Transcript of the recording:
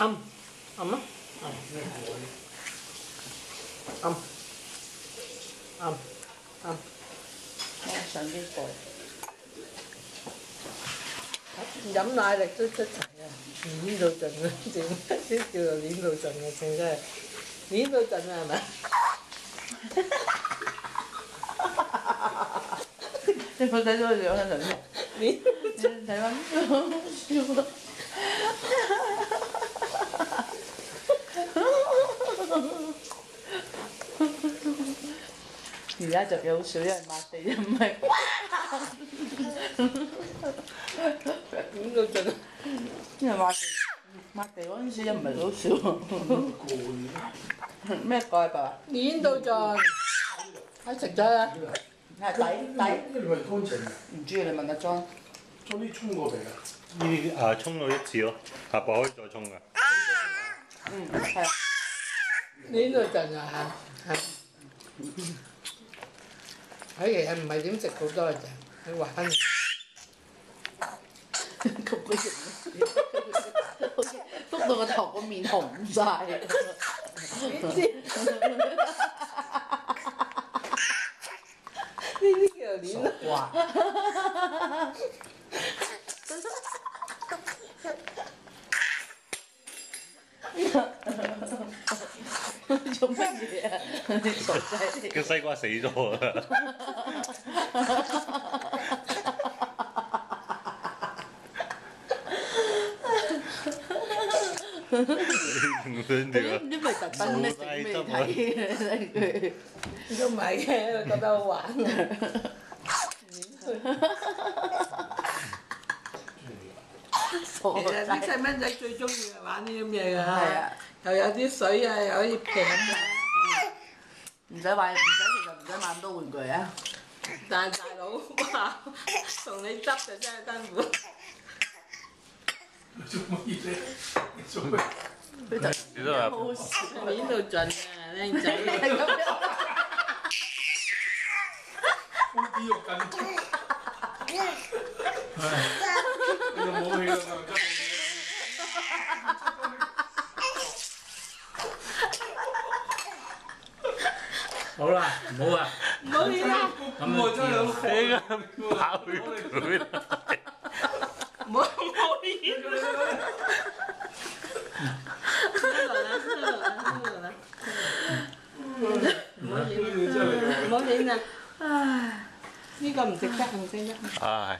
暗暗啊，暗暗暗，上啲蓋。飲奶力都出齊啊，攣到盡啊，正啲叫做攣到盡啊，正真係攣到盡啊，係咪？你冇睇到佢樣喺度咩？攣睇翻笑。而家就幾好笑，因為抹地唔係攣到盡啊！因為抹地嗰陣時又唔係好笑。咩蓋吧？攣到盡，我食咗啦。係底。呢個係乾淨嘅，唔知你問阿莊。將啲沖過嚟啊！呢啲沖咗一次咯，下擺可以再沖㗎。係啊。攣到盡啊嚇！佢其實唔係點食好多嘅啫，佢玩。咁鬼型，好似篤到個頭個面紅晒。呢啲叫攣啊！哇！做乜嘢啊？你傻仔！個西瓜死咗啊！唔想點啊？唔知咪特登咧整俾你睇嘅，都唔係嘅，佢覺得好玩啊！其實啲細蚊仔最中意係玩呢啲咁嘢㗎，係啊，又有啲水啊，又可以平啊。唔使買，其實唔使買咁多玩具啊！但係大佬哇，同你執就真係辛苦。做乜嘢咧？做咩？你都話好笑，攣到盡啊，靚仔！係咁樣。好啲肉緊。你就冇氣啦，真係冇氣。好啦，唔好啊！唔好攣啦，咁我真係有跑佢啦！唔好攣啦。得啦，唔好攣啦，唔好攣啦。唉，呢個唔食得，唔食得。唉。